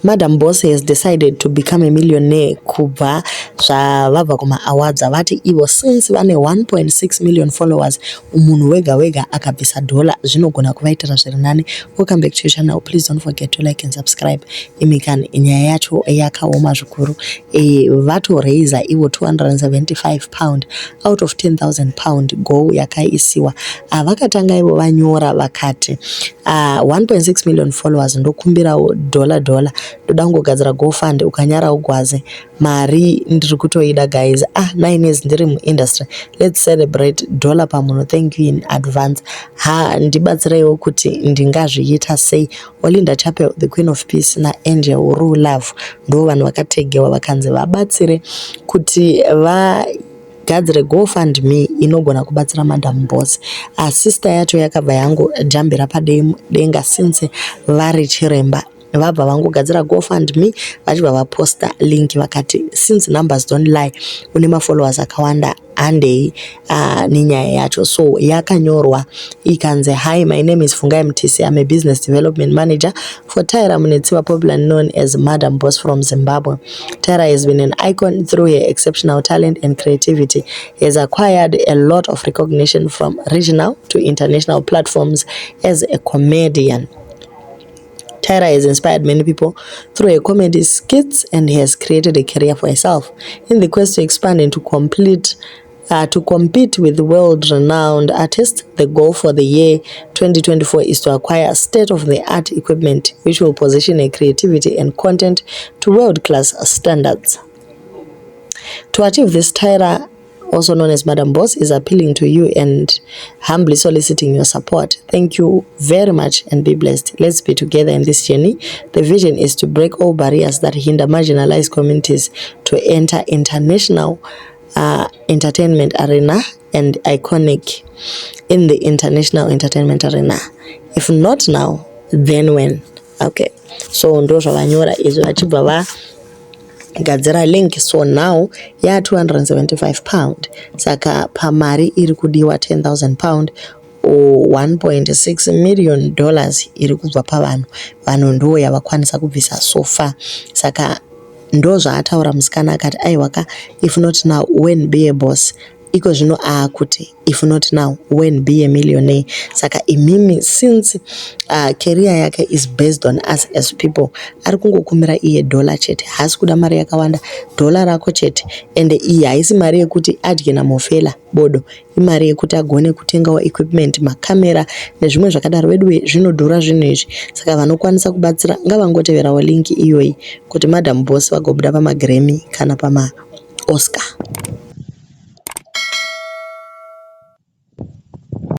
Madam Boss has decided to become a millionaire kubva zvavabva kuma awards avati ivo since vane 1.6 million followers umunhu wega wega akabvisa $, zvinogona kuvaitira zviri nani. Welcome back to your channel. Please don't forget to like and subscribe. Imikani nyaya yacho yakaoma zvikuru. Vatoraiza ivo £275 out of £10,000 go yakaisiwa. Vakatanga ivo vanyora vakati 1.6 million followers ndokumbira $. Ndoda kungogadzira GoFund ukanyara ugwaze mari ndiri kutoida guys. 9 years ndiri muindustry. Let's celebrate $. Pamunhu. Thank you in advance. Ndibatsireiwo kuti ndingazviita sei. Olinda Chapel, the Queen of Peace na Angel Uru Love ndo vanhu vakategewa vakanzi vabatsire kuti gadzire GoFundMe inogona kubatsira Madam Boss. Sister yacho yakabva yangu jambira padenga since vari chiremba. Vabva vangogadzira GoFundMe vachibva vaposta link vakati since numbers don't lie une mafollowers akawanda handei nenyaya yacho. So yakanyorwa ikanzi, hi, my name is Fungai Mtisi. I'm a business development manager for Tyra Munetsiwa, popularly known as Madam Boss from Zimbabwe. Tyra has been an icon through her exceptional talent and creativity. He has acquired a lot of recognition from regional to international platforms as a comedian. Tyra has inspired many people through her comedy skits and has created a career for herself. In the quest to expand and to compete with world-renowned artists, the goal for the year 2024 is to acquire state-of-the-art equipment which will position her creativity and content to world-class standards. To achieve this, Tyra, also known as Madam Boss, is appealing to you and humbly soliciting your support. Thank you very much and be blessed. Let's be together in this journey. The vision is to break all barriers that hinder marginalized communities to enter international entertainment arena and iconic in the international entertainment arena. If not now, then when? Okay. So ndo zvavanyora izvo vachibva gadzira link. So now ya £275. Saka pamari iri kudiwa £10,000 or $1.6 million iri kubva pavanhu. Vanhu ndo yavakwanisa kubvisa so far. Saka ndo zvaataura musikana akati aiwaka, if not now when be a boss. Iko zvino akuti if not now when be a millionaire. Saka imimi since career yake is based on us as people, ari kungokumbira iye $. Chete, hasi kuda mari yakawanda, $. rako chete. Ende iyi haisi mari yekuti adye namofela bodo, imari yekuti agone kutengawo equipment, makamera nezvimwe zvakadaro. Wedu zvinodhura zvinhu izvi. Saka vanokwanisa kubatsira ngavangoteverawo link iyoyi kuti Madam Boss vagobuda pamaGrammy kana pama Oscar.